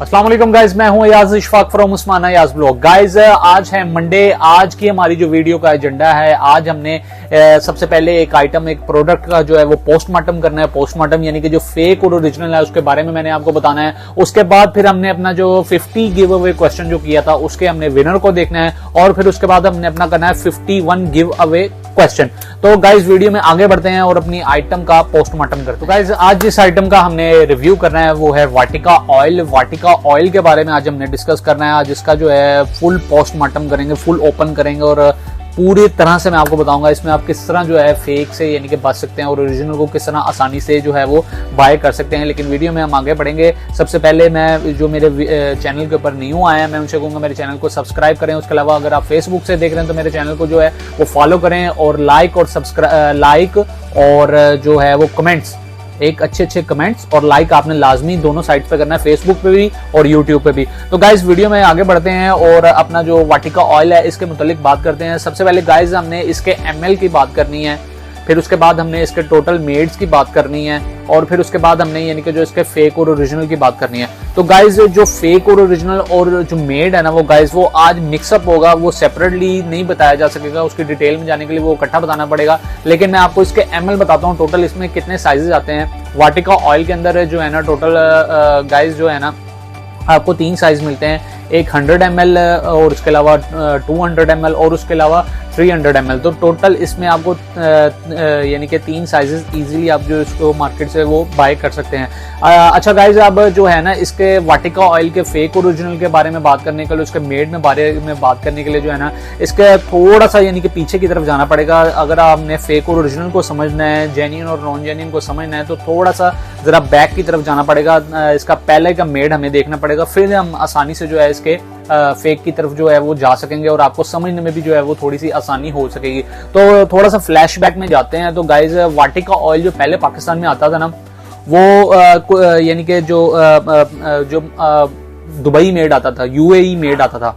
अस्सलाम वालेकुम गाइज, मैं हूं याज इशफाक फ्रॉम उस्माना याज ब्लॉग। गाइज आज है मंडे। आज की हमारी जो वीडियो का एजेंडा है, आज हमने सबसे पहले एक आइटम, एक प्रोडक्ट का जो है वो पोस्टमार्टम करना है। पोस्टमार्टम यानी कि जो फेक और ओरिजिनल है उसके बारे में मैंने आपको बताना है। उसके बाद फिर हमने अपना जो 50 गिव अवे क्वेश्चन जो किया था उसके हमने विनर को देखना है, और फिर उसके बाद हमने अपना करना है 51 गिव अवे क्वेश्चन। तो गाइज वीडियो में आगे बढ़ते हैं और अपनी आइटम का पोस्टमार्टम करते हैं। तो गाइज आज जिस आइटम का हमने रिव्यू करना है वो है वाटिका ऑयल। वाटिका ऑयल के बारे में आज हमने डिस्कस करना है। आज इसका जो है फुल पोस्टमार्टम करेंगे, फुल ओपन करेंगे और पूरी तरह से मैं आपको बताऊंगा इसमें आप किस तरह जो है फेक से यानी कि बच सकते हैं और ओरिजिनल को किस तरह आसानी से जो है वो बाय कर सकते हैं। लेकिन वीडियो में हम आगे बढ़ेंगे। सबसे पहले मैं जो मेरे चैनल के ऊपर न्यू आए हैं मैं उनसे कहूंगा मेरे चैनल को सब्सक्राइब करें। उसके अलावा अगर आप फेसबुक से देख रहे हैं तो मेरे चैनल को जो है वो फॉलो करें और लाइक और जो है वो कमेंट्स, एक अच्छे कमेंट्स और लाइक आपने लाजमी दोनों साइड पे करना है, फेसबुक पे भी और यूट्यूब पे भी। तो गाइज वीडियो में आगे बढ़ते हैं और अपना जो वाटिका ऑयल है इसके मुतालिक बात करते हैं। सबसे पहले गाइज हमने इसके ml की बात करनी है, फिर उसके बाद हमने इसके टोटल मेड्स की बात करनी है, और फिर उसके बाद हमने यानी कि जो इसके फेक और ओरिजिनल की बात करनी है। तो गाइज जो फेक और ओरिजिनल और जो मेड है ना वो गाइज वो आज मिक्सअप होगा, वो सेपरेटली नहीं बताया जा सकेगा। उसकी डिटेल में जाने के लिए वो इकट्ठा बताना पड़ेगा। लेकिन मैं आपको इसके ml बताता हूँ, टोटल इसमें कितने साइजेस आते हैं। वाटिका ऑयल के अंदर जो है ना टोटल गाइज जो है ना आपको 3 साइज मिलते हैं, एक 100 ml और उसके अलावा 200 ml और उसके अलावा 300 ml। तो टोटल इसमें आपको यानी कि 3 साइजेस इजीली आप जो इसको मार्केट से वो बाय कर सकते हैं। अच्छा गाइज, अब जो है ना इसके वाटिका ऑयल के फेक और ओरिजिनल के बारे में बात करने के लिए, उसके मेड में बारे में बात करने के लिए जो है ना इसके थोड़ा सा यानी कि पीछे की तरफ जाना पड़ेगा। अगर आपने फेक और ओरिजिनल को समझना है, जेन्युइन और नॉन जेन्युइन को समझना है तो थोड़ा सा जरा बैक की तरफ जाना पड़ेगा। इसका पहले का मेड हमें देखना पड़ेगा, फिर हम आसानी से जो है इसके फेक की तरफ जो है वो जा सकेंगे और आपको समझने में भी जो है वो थोड़ी सी आसानी हो सकेगी। तो थोड़ा सा फ्लैशबैक में जाते हैं। तो गाइज वाटिका ऑयल जो पहले पाकिस्तान में आता था ना वो यानी कि जो दुबई मेड आता था, यूएई मेड आता था।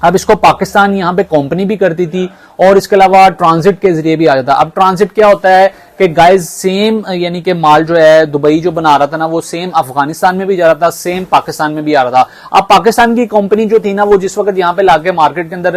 अब इसको पाकिस्तान यहाँ पे कंपनी भी करती थी और इसके अलावा ट्रांजिट के जरिए भी आ जाता। अब ट्रांजिट क्या होता है कि गाइज सेम यानी कि माल जो है दुबई जो बना रहा था ना वो सेम अफगानिस्तान में भी जा रहा था, सेम पाकिस्तान में भी आ रहा था। अब पाकिस्तान की कंपनी जो थी ना वो जिस वक्त यहाँ पे लाके मार्केट के अंदर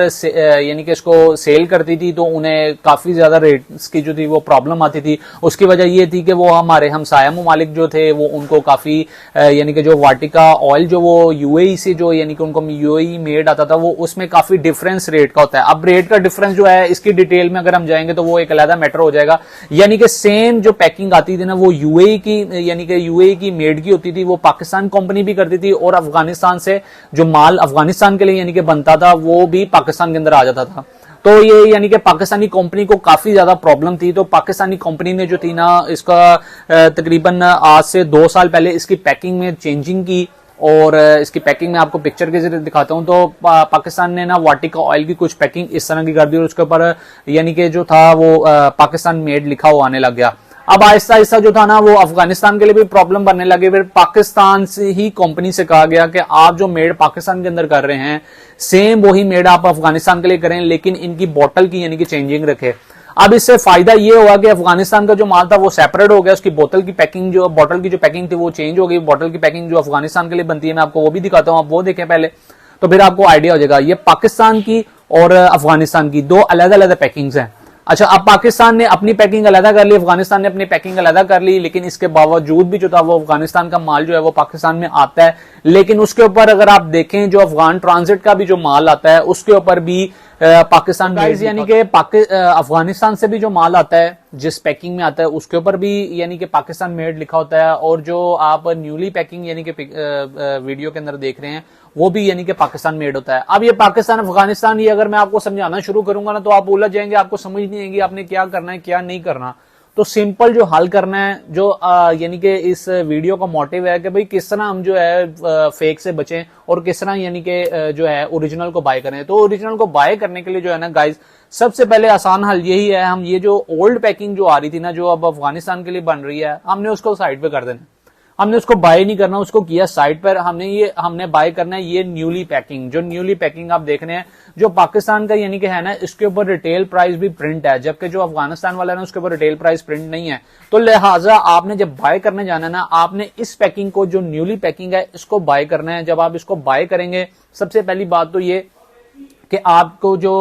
यानी कि इसको सेल करती थी तो उन्हें काफी ज्यादा रेट्स की जो थी वो प्रॉब्लम आती थी। उसकी वजह ये थी कि वो हमारे हमसाया ममालिक जो थे वो उनको काफी यानी कि जो वाटिका ऑयल जो वो यूएई से जो यानी कि उनको यूएई मेड आता था वो उसमें काफी डिफरेंस रेट का होता है। अब रेट का डिफरेंस जो है इसकी डिटेल में अगर हम जाएंगे तो वो एक अलग मैटर हो जाएगा। यानी कि सेम जो पैकिंग आती थी ना वो यूएई की यानी कि यूएई की मेड की होती थी, वो पाकिस्तान कंपनी भी करती थी और अफगानिस्तान से जो माल अफगानिस्तान के लिए यानी कि बनता था वो भी पाकिस्तान के अंदर आ जाता था। तो ये यानी कि पाकिस्तानी कंपनी को काफी ज्यादा प्रॉब्लम थी। तो पाकिस्तानी कंपनी ने जो थी ना इसका तकरीबन आज से 2 साल पहले इसकी पैकिंग में चेंजिंग की और इसकी पैकिंग में आपको पिक्चर के जरिए दिखाता हूं। तो पाकिस्तान ने ना वाटिका ऑयल की कुछ पैकिंग इस तरह की कर दी और उसके ऊपर यानी कि जो था वो पाकिस्तान मेड लिखा हुआ आने लग गया। अब आहिस्ता आहिस्ता जो था ना वो अफगानिस्तान के लिए भी प्रॉब्लम बनने लगे। फिर पाकिस्तान से ही कंपनी से कहा गया कि आप जो मेड पाकिस्तान के अंदर कर रहे हैं सेम वही मेड आप अफगानिस्तान के लिए करें, लेकिन इनकी बोतल की यानी कि चेंजिंग रखे। अब इससे फायदा ये हुआ कि अफगानिस्तान का जो माल था वो सेपरेट हो गया, उसकी बोतल की जो पैकिंग थी वो चेंज हो गई। बोतल की पैकिंग जो अफगानिस्तान के लिए बनती है मैं आपको वो भी दिखाता हूं, आप वो देखें पहले तो फिर आपको आइडिया हो जाएगा। ये पाकिस्तान की और अफगानिस्तान की 2 अलग अलग पैकिंग्स हैं। अच्छा, अब पाकिस्तान ने अपनी पैकिंग अलग कर ली, अफगानिस्तान ने अपनी पैकिंग अलग कर ली, लेकिन इसके बावजूद भी जो था वो अफगानिस्तान का माल जो है वो पाकिस्तान में आता है। लेकिन उसके ऊपर अगर आप देखें जो अफगान ट्रांजिट का भी जो माल आता है उसके ऊपर भी पाकिस्तान गाइज यानी कि अफगानिस्तान से भी जो माल आता है जिस पैकिंग में आता है उसके ऊपर भी यानी कि पाकिस्तान मेड लिखा होता है, और जो आप न्यूली पैकिंग यानी कि वीडियो के अंदर देख रहे हैं वो भी यानी कि पाकिस्तान मेड होता है। अब ये पाकिस्तान अफगानिस्तान ये अगर मैं आपको समझाना शुरू करूंगा ना तो आप उलझ जाएंगे, आपको समझ नहीं आएगी आपने क्या करना है क्या नहीं करना। तो सिंपल जो हल करना है जो यानी कि इस वीडियो का मोटिव है कि भाई किस तरह हम जो है फेक से बचें और किस तरह यानी कि जो है ओरिजिनल को बाय करें। तो ओरिजिनल को बाय करने के लिए जो है ना गाइज सबसे पहले आसान हल यही है, हम ये जो ओल्ड पैकिंग जो आ रही थी ना जो अब अफगानिस्तान के लिए बन रही है हमने उसको साइड पे कर देना। हमने उसको बाय नहीं करना, उसको किया साइड पर, हमने बाय करना है ये न्यूली पैकिंग। जो न्यूली पैकिंग आप देख रहे हैं जो पाकिस्तान का यानी कि है ना, इसके ऊपर रिटेल प्राइस भी प्रिंट है, जबकि जो अफगानिस्तान वाला है ना उसके ऊपर रिटेल प्राइस प्रिंट नहीं है। तो लिहाजा आपने जब बाय करने जाना है ना, आपने इस पैकिंग को, जो न्यूली पैकिंग है, इसको बाय करना है। जब आप इसको बाय करेंगे, सबसे पहली बात तो ये कि आपको जो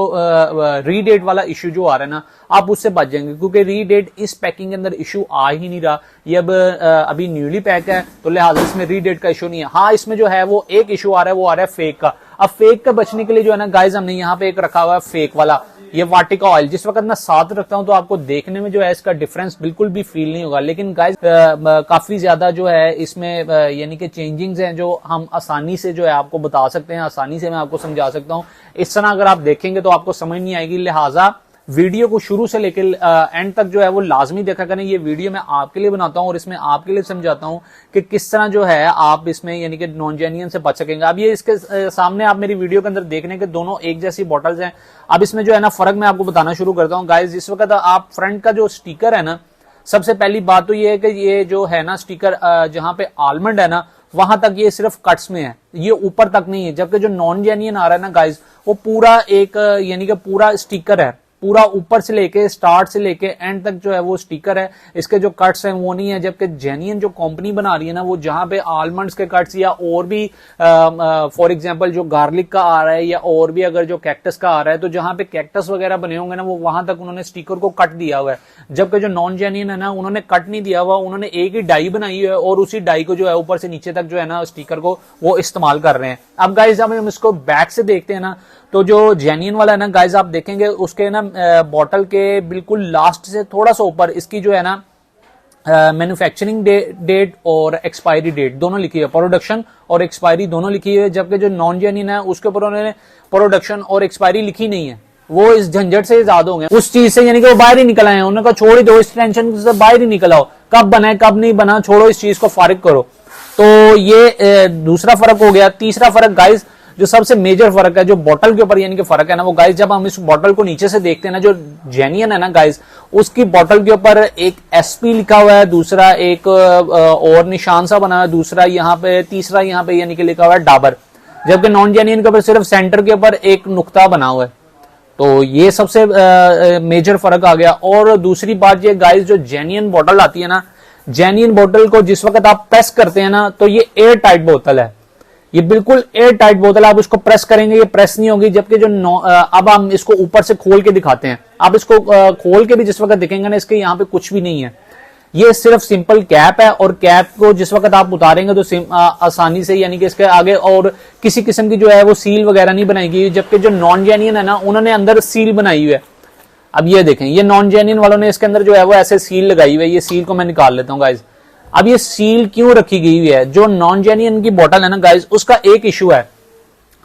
रीडेट वाला इश्यू जो आ रहा है ना, आप उससे बच जाएंगे, क्योंकि रीडेट इस पैकिंग के अंदर इश्यू आ ही नहीं रहा। ये अभी न्यूली पैक है, तो लिहाजा इसमें रीडेट का इशू नहीं है। हाँ, इसमें जो है वो एक इशू आ रहा है, वो आ रहा है फेक का। अब फेक का बचने के लिए जो है ना गाइज, हमने यहाँ पे एक रखा हुआ है फेक वाला, ये वाटिका ऑयल। जिस वक्त मैं साथ रखता हूं तो आपको देखने में जो है इसका डिफरेंस बिल्कुल भी फील नहीं होगा, लेकिन गाइज काफी ज्यादा जो है इसमें यानी कि चेंजिंग्स हैं जो हम आसानी से जो है आपको बता सकते हैं, आसानी से मैं आपको समझा सकता हूं। इस तरह अगर आप देखेंगे तो आपको समझ नहीं आएगी, लिहाजा वीडियो को शुरू से लेकर एंड तक जो है वो लाजमी देखा करें। ये वीडियो मैं आपके लिए बनाता हूं और इसमें आपके लिए समझाता हूं कि किस तरह जो है आप इसमें यानी कि नॉन जेन्युइन से बच सकेंगे। अब ये इसके सामने आप मेरी वीडियो के अंदर देखने के दोनों एक जैसी बॉटल्स हैं। अब इसमें जो है ना फर्क मैं आपको बताना शुरू करता हूं गाइज। इस वक्त आप फ्रंट का जो स्टिकर है ना, सबसे पहली बात तो ये है कि ये जो है ना स्टिकर जहां पे आलमंड है ना, वहां तक ये सिर्फ कट्स में है, ये ऊपर तक नहीं है। जबकि जो नॉन जेन्युइन आ रहा है ना गाइज, वो पूरा एक यानी कि पूरा स्टिकर है, पूरा ऊपर से लेके स्टार्ट से लेके एंड तक जो है वो स्टिकर है। इसके जो कट्स हैं वो नहीं है। जबकि जेन्युइन जो कंपनी बना रही है ना, वो जहां पे आलमंड्स के कट्स या और भी फॉर एग्जांपल जो गार्लिक का आ रहा है या और भी अगर जो कैक्टस का आ रहा है, तो जहां पे कैक्टस वगैरह बने होंगे ना, वो वहां तक उन्होंने स्टिकर को कट दिया हुआ है। जबकि जो नॉन जेन्युइन है ना, उन्होंने कट नहीं दिया हुआ, उन्होंने एक ही डाई बनाई है और उसी डाई को जो है ऊपर से नीचे तक जो है ना स्टिकर को वो इस्तेमाल कर रहे हैं। अब गाइज हम इसको बैक से देखते हैं ना, तो जो जेन्युइन वाला है ना गाइज, आप देखेंगे उसके ना बॉटल के बिल्कुल लास्ट से थोड़ा सा ऊपर इसकी जो है ना मैन्युफैक्चरिंग डेट और एक्सपायरी डेट दोनों लिखी है, प्रोडक्शन और एक्सपायरी दोनों लिखी है। जबकि जो नॉन जेन्युइन है उसके ऊपर उन्होंने प्रोडक्शन और एक्सपायरी लिखी नहीं है। वो इस झंझट से आजाद हो गए उस चीज से, यानी कि वो बाहर ही निकल आए हैं। उन्होंने कहा छोड़ ही दो, इस टेंशन से बाहर ही निकल आओ, कब बना है कब नहीं बना, छोड़ो इस चीज को, फारिग करो। तो ये दूसरा फर्क हो गया। तीसरा फर्क गाइज, जो सबसे मेजर फर्क है जो बॉटल के ऊपर यानी कि फर्क है ना, वो गाइज जब हम इस बॉटल को नीचे से देखते हैं ना, जो जेन्युइन है ना गाइज, उसकी बॉटल के ऊपर एक एसपी लिखा हुआ है, दूसरा एक और निशान सा बना हुआ है, दूसरा यहाँ पे, तीसरा यहाँ पे यानी कि लिखा हुआ है डाबर। जबकि नॉन जेन्युइन के ऊपर सिर्फ सेंटर के ऊपर एक नुक्ता बना हुआ है। तो ये सबसे मेजर फर्क आ गया। और दूसरी बात ये गाइज, जो जेन्युइन बॉटल आती है ना, जेन्युइन बोतल को जिस वक्त आप प्रेस करते हैं ना, तो ये एयर टाइट बोतल है, ये बिल्कुल एयर टाइट बोतल है। आप इसको प्रेस करेंगे ये प्रेस नहीं होगी। जबकि जो अब हम इसको ऊपर से खोल के दिखाते हैं, आप इसको खोल के भी जिस वक्त देखेंगे ना, इसके यहाँ पे कुछ भी नहीं है, ये सिर्फ सिंपल कैप है। और कैप को जिस वक्त आप उतारेंगे तो आसानी से यानी कि इसके आगे और किसी किस्म की जो है वो सील वगैरह नहीं बनाएगी। जबकि जो नॉन जेन्युइन है ना, उन्होंने अंदर सील बनाई हुई है। अब ये देखें, ये नॉन जेन्युइन वालों ने इसके अंदर जो है वो ऐसे सील लगाई हुई है। ये सील को मैं निकाल लेता हूँ गाइज। अब ये सील क्यों रखी गई हुई है? जो नॉन जेन्युइन की बोतल है ना गाइज, उसका एक इशू है।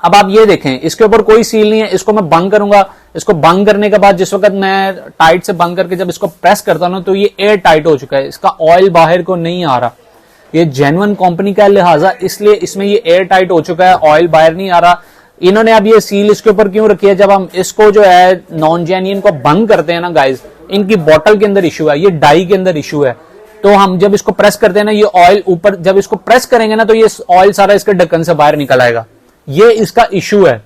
अब आप ये देखें, इसके ऊपर कोई सील नहीं है। इसको मैं बंद करूंगा, इसको बंद करने के बाद जिस वक्त मैं टाइट से बंद करके जब इसको प्रेस करता हूं, तो ये एयर टाइट हो चुका है, इसका ऑयल बाहर को नहीं आ रहा। ये जेन्युइन कंपनी का लिहाजा इसलिए इसमें ये एयर टाइट हो चुका है, ऑयल बाहर नहीं आ रहा। इन्होंने अब ये सील इसके ऊपर क्यों रखी है? जब हम इसको जो है नॉन जेन्युइन को बंद करते हैं ना गाइज, इनकी बोतल के अंदर इशू है, ये डाई के अंदर इशू है। तो हम जब इसको प्रेस करते हैं ना, ये ऑयल ऊपर जब इसको प्रेस करेंगे ना, तो ये ऑयल सारा इसके ढक्कन से बाहर निकल आएगा। ये इसका इशू है,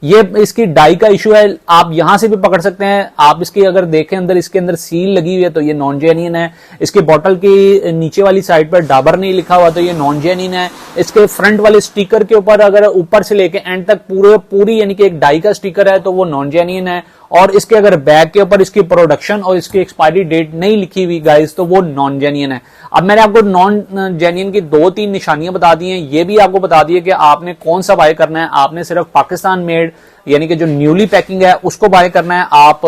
ये इसकी डाई का इशू है। आप यहां से भी पकड़ सकते हैं। आप इसकी अगर देखें अंदर, इसके अंदर सील लगी हुई है, तो ये नॉन जेन्युइन है। इसकी बोतल की नीचे वाली साइड पर डाबर नहीं लिखा हुआ, तो ये नॉन जेन्युइन है। इसके फ्रंट वाले स्टिकर के ऊपर अगर ऊपर से लेके एंड तक पूरी यानी कि एक डाई का स्टिकर है, तो वो नॉन जेन्युइन है। और इसके अगर बैक के ऊपर इसकी प्रोडक्शन और इसकी एक्सपायरी डेट नहीं लिखी हुई गाइस, तो वो नॉन जेन्युइन है। अब मैंने आपको नॉन जेन्युइन की 2-3 निशानियां बता दी हैं, ये भी आपको बता दी है कि आपने कौन सा बाय करना है। आपने सिर्फ पाकिस्तान मेड यानी कि जो न्यूली पैकिंग है उसको बाय करना है। आप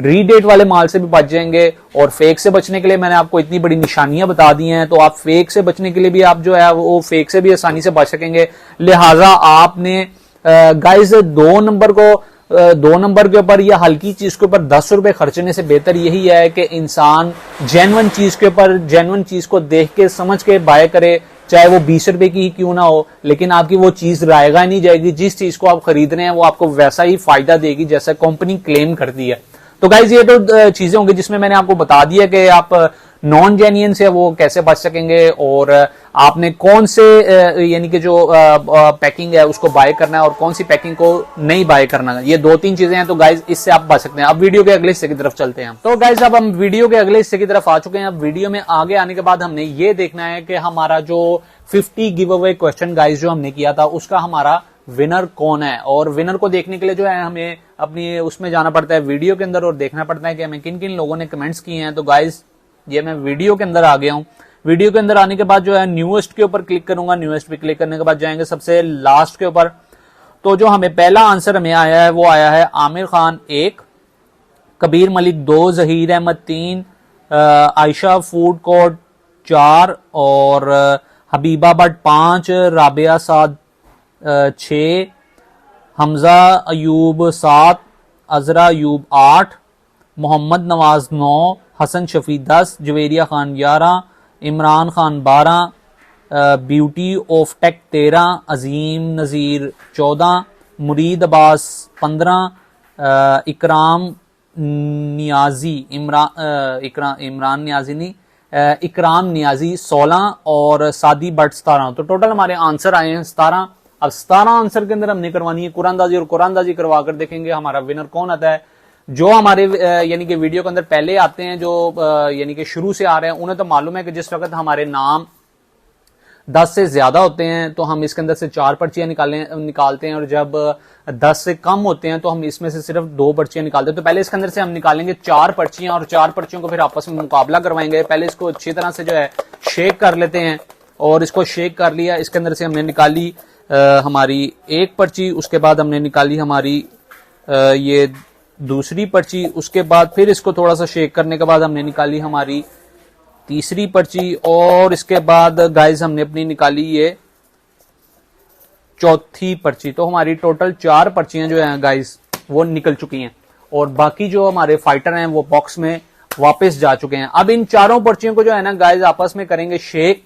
रीडेट वाले माल से भी बच जाएंगे। और फेक से बचने के लिए मैंने आपको इतनी बड़ी निशानियां बता दी हैं, तो आप फेक से बचने के लिए भी आप जो है वो फेक से भी आसानी से बच सकेंगे। लिहाजा आपने गाइस 2 नंबर के ऊपर या हल्की चीज के ऊपर 10 रुपए खर्चने से बेहतर यही है कि इंसान जेन्युइन चीज के ऊपर, जेन्युइन चीज को देख के समझ के बाय करे, चाहे वो 20 रुपए की ही क्यों ना हो, लेकिन आपकी वो चीज रायगा नहीं जाएगी। जिस चीज को आप खरीद रहे हैं वो आपको वैसा ही फायदा देगी जैसा कंपनी क्लेम करती है। तो गाइज ये तो चीजें होंगी जिसमें मैंने आपको बता दिया कि आप नॉन जेन्युइन से वो कैसे बच सकेंगे, और आपने कौन से यानी कि जो पैकिंग है उसको बाय करना है और कौन सी पैकिंग को नहीं बाय करना है, ये 2-3 चीजें हैं। तो गाइज इससे आप बच सकते हैं। अब वीडियो के अगले हिस्से की तरफ चलते हैं। तो गाइज अब हम वीडियो के अगले हिस्से की तरफ आ चुके हैं। अब वीडियो में आगे आने के बाद हमने ये देखना है कि हमारा जो 50 गिव अवे क्वेश्चन गाइज जो हमने किया था उसका हमारा विनर कौन है। और विनर को देखने के लिए जो है हमें अपनी उसमें जाना पड़ता है वीडियो के अंदर और देखना पड़ता है कि हमें किन किन लोगों ने कमेंट्स किए हैं। तो गाइज ये मैं वीडियो के अंदर आ गया हूं। वीडियो के अंदर आने के बाद जो है न्यूएस्ट के ऊपर क्लिक करूंगा। न्यूएस्ट पे क्लिक करने के बाद जाएंगे सबसे लास्ट के ऊपर। तो जो हमें पहला आंसर हमें आया है वो आया है आमिर खान 1, कबीर मलिक 2, जहीर अहमद 3, आयशा फूड कोर्ट 4 और Habiba Bhatt 5, Rabia Saad 6, Hamza Ayub 7, Azra Ayub 8, Mohammad Nawaz 9, Hassan Shafi 10, Javeria Khan 11, Imran Khan 12, beauty of tech 13, Azeem Nazir 14, Mureed Abbas 15, इकराम नियाजी इमरान नियाजी नहीं इकराम नियाजी 16 और सादी भट्ट 17। तो टोटल हमारे आंसर आए हैं 17। अब 17 आंसर के अंदर हमने करवानी है कुरानदाजी, और कुरानदाजी करवा कर देखेंगे हमारा विनर कौन आता है। जो हमारे यानी कि वीडियो के अंदर पहले आते हैं, जो यानी कि शुरू से आ रहे हैं, उन्हें तो मालूम है कि जिस वक्त हमारे नाम 10 से ज्यादा होते हैं तो हम इसके अंदर से 4 पर्चियां निकालते हैं, और जब 10 से कम होते हैं तो हम इसमें से सिर्फ 2 पर्चियां निकालते हैं। तो पहले इसके अंदर से हम निकालेंगे 4 पर्चियां, और 4 पर्चियों को फिर आपस में मुकाबला करवाएंगे। पहले इसको अच्छी तरह से जो है शेक कर लेते हैं, और इसको शेक कर लिया। इसके अंदर से हमने निकाली हमारी 1 पर्ची, उसके बाद हमने निकाली हमारी ये दूसरी पर्ची, उसके बाद फिर इसको थोड़ा सा शेक करने के बाद हमने निकाली हमारी तीसरी पर्ची, और इसके बाद गाइस हमने अपनी निकाली ये चौथी पर्ची। तो हमारी टोटल 4 पर्चियां जो हैं गाइस वो निकल चुकी हैं, और बाकी जो हमारे फाइटर हैं वो बॉक्स में वापस जा चुके हैं। अब इन 4 पर्चियों को जो है ना गाइस आपस में करेंगे शेक,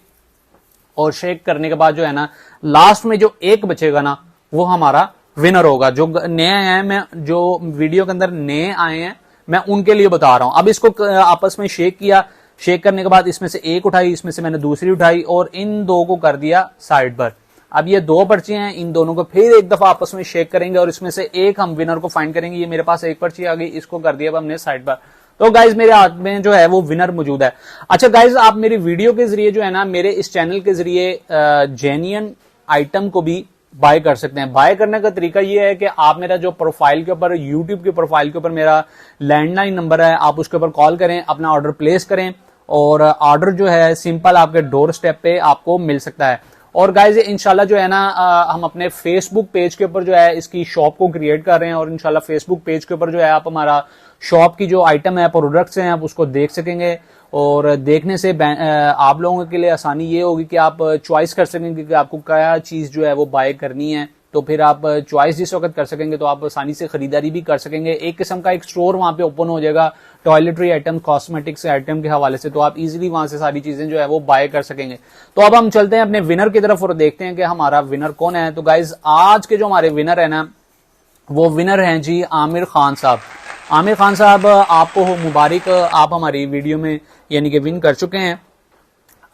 और शेक करने के बाद जो है ना लास्ट में जो 1 बचेगा ना वो हमारा विनर होगा। जो नए हैं, मैं जो वीडियो के अंदर नए आए हैं मैं उनके लिए बता रहा हूं। अब इसको आपस में शेक किया, शेक करने के बाद इसमें से 1 उठाई, इसमें से मैंने दूसरी उठाई, और इन 2 को कर दिया साइड पर। अब ये 2 पर्चियां हैं, इन दोनों को फिर एक दफा आपस में शेक करेंगे, और इसमें से 1 हम विनर को फाइंड करेंगे। ये मेरे पास 1 पर्ची आ गई, इसको कर दिया हमने साइड पर। तो गाइज मेरे हाथ में जो है वो विनर मौजूद है। अच्छा गाइज, आप मेरी वीडियो के जरिए जो है ना मेरे इस चैनल के जरिए जेन्युइन आइटम को भी बाय कर सकते हैं। बाय करने का तरीका ये है कि आप मेरा जो प्रोफाइल के ऊपर, यूट्यूब के प्रोफाइल के ऊपर मेरा लैंडलाइन नंबर है, आप उसके ऊपर कॉल करें, अपना ऑर्डर प्लेस करें, और ऑर्डर जो है सिंपल आपके डोर स्टेप पे आपको मिल सकता है। और गाइज इंशाल्लाह जो है ना हम अपने फेसबुक पेज के ऊपर जो है इसकी शॉप को क्रिएट कर रहे हैं, और इंशाल्लाह फेसबुक पेज के ऊपर जो है आप हमारा शॉप की जो आइटम है, प्रोडक्ट्स हैं, आप उसको देख सकेंगे। और देखने से आप लोगों के लिए आसानी ये होगी कि आप चॉइस कर सकेंगे कि आपको क्या चीज जो है वो बाय करनी है। तो फिर आप चॉइस जिस वक्त कर सकेंगे तो आप आसानी से खरीदारी भी कर सकेंगे। एक किस्म का एक स्टोर वहां पे ओपन हो जाएगा टॉयलेटरी आइटम, कॉस्मेटिक्स आइटम के हवाले से, तो आप इजीली वहां से सारी चीजें जो है वो बाय कर सकेंगे। तो अब हम चलते हैं अपने विनर की तरफ और देखते हैं कि हमारा विनर कौन है। तो गाइज आज के जो हमारे विनर है ना वो विनर हैं जी आमिर खान साहब। आमिर खान साहब आपको हो मुबारक, आप हमारी वीडियो में यानी कि विन कर चुके हैं।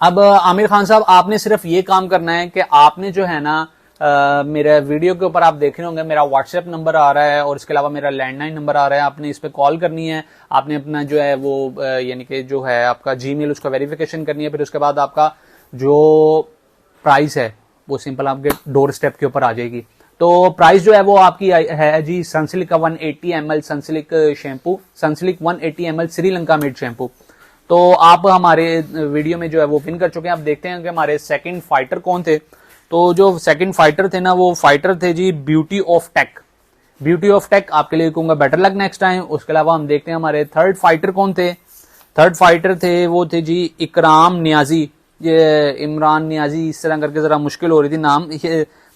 अब आमिर खान साहब आपने सिर्फ ये काम करना है कि आपने जो है ना मेरे वीडियो के ऊपर आप देख रहे होंगे मेरा व्हाट्सएप नंबर आ रहा है, और इसके अलावा मेरा लैंडलाइन नंबर आ रहा है। आपने इस पे कॉल करनी है, आपने अपना जो है वो यानी कि जो है आपका जीमेल उसका वेरिफिकेशन करनी है, फिर उसके बाद आपका जो प्राइस है वो सिंपल आपके डोर स्टेप के ऊपर आ जाएगी। तो प्राइस जो है वो आपकी है जी सनसिल्क का 180 ml Sunsilk shampoo, Sunsilk 180 ml Sri Lanka made shampoo. तो आप हमारे वीडियो में जो है वो पिन कर चुके हैं। आप देखते हैं कि हमारे सेकंड फाइटर कौन थे। तो जो सेकंड फाइटर थे ना वो फाइटर थे जी beauty of tech. Beauty of tech आपके लिए कहूंगा बेटर लक नेक्स्ट टाइम। उसके अलावा हम देखते हैं हमारे थर्ड फाइटर कौन थे। थर्ड फाइटर थे वो थे जी इकराम नियाजी, ये इमरान नियाजी इस तरह करके जरा मुश्किल हो रही थी नाम।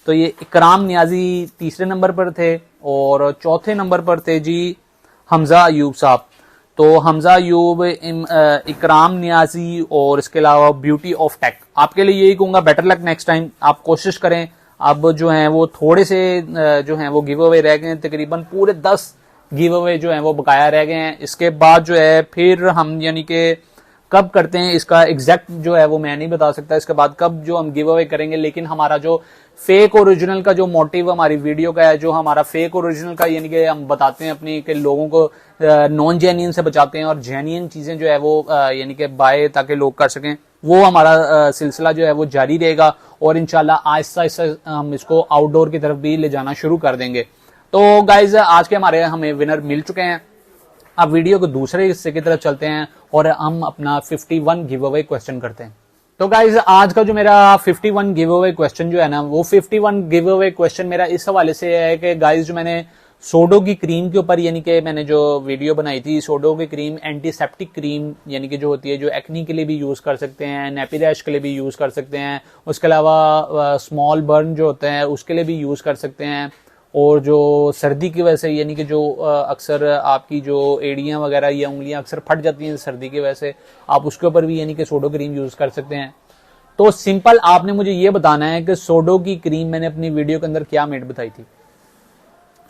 तो ये इकराम नियाजी तीसरे नंबर पर थे, और चौथे नंबर पर थे जी हमजा अयूब साहब। तो हमजा अयूब, इकराम नियाजी और इसके अलावा ब्यूटी ऑफ टेक। आपके लिए यही कहूंगा बेटर लक नेक्स्ट टाइम। आप कोशिश करें। अब जो है वो थोड़े से जो है वो गिव अवे रह गए हैं, तकरीबन पूरे 10 गिव अवे जो है वो बकाया रह गए हैं। इसके बाद जो है फिर हम यानी कि कब करते हैं इसका एग्जैक्ट जो है वो मैं नहीं बता सकता, इसके बाद कब जो हम गिव अवे करेंगे। लेकिन हमारा जो फेक ओरिजिनल का जो मोटिव हमारी वीडियो का है, जो हमारा फेक ओरिजिनल का यानी कि हम बताते हैं अपनी कि लोगों को नॉन जेन्युइन से बचाते हैं और जेन्युइन चीजें जो है वो यानी कि बाय ताकि लोग कर सकें, वो हमारा सिलसिला जो है वो जारी रहेगा। और इंशाल्लाह आहिस्ता आहिस्ता हम इसको आउटडोर की तरफ भी ले जाना शुरू कर देंगे। तो गाइज आज के हमारे हमें विनर मिल चुके हैं। अब वीडियो को दूसरे हिस्से की तरफ चलते हैं और हम अपना 51 गिव अवे क्वेश्चन करते हैं। तो गाइज आज का जो मेरा 51 गिव अवे क्वेश्चन जो है ना, वो 51 गिव अवे क्वेश्चन मेरा इस हवाले से है कि गाइज जो मैंने सोडो की क्रीम के ऊपर यानी कि मैंने जो वीडियो बनाई थी, सोडो की क्रीम एंटीसेप्टिक क्रीम यानी कि जो होती है, जो एक्नी के लिए भी यूज कर सकते हैं, नेपी रैश के लिए भी यूज कर सकते हैं, उसके अलावा स्मॉल बर्न जो होते हैं उसके लिए भी यूज कर सकते हैं। और जो सर्दी की वजह से यानी कि जो अक्सर आपकी जो एड़ियां वगैरह या उंगलियां अक्सर फट जाती हैं सर्दी की वजह से, आप उसके ऊपर भी यानी कि सोडो क्रीम यूज कर सकते हैं। तो सिंपल आपने मुझे ये बताना है कि सोडो की क्रीम मैंने अपनी वीडियो के अंदर क्या मेड बताई थी।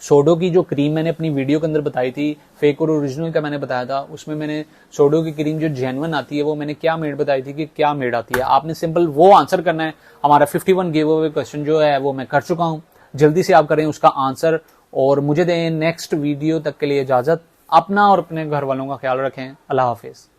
सोडो की जो क्रीम मैंने अपनी वीडियो के अंदर बताई थी, फेक और ओरिजिनल का मैंने बताया था, उसमें मैंने सोडो की क्रीम जो जेन्युइन आती है वो मैंने क्या मेड बताई थी कि क्या मेड आती है। आपने सिंपल वो आंसर करना है। हमारा 51 गिव अवे क्वेश्चन जो है वो मैं कर चुका हूं, जल्दी से आप करें उसका आंसर और मुझे दें नेक्स्ट वीडियो तक के लिए इजाजत। अपना और अपने घर वालों का ख्याल रखें। अल्लाह हाफिज।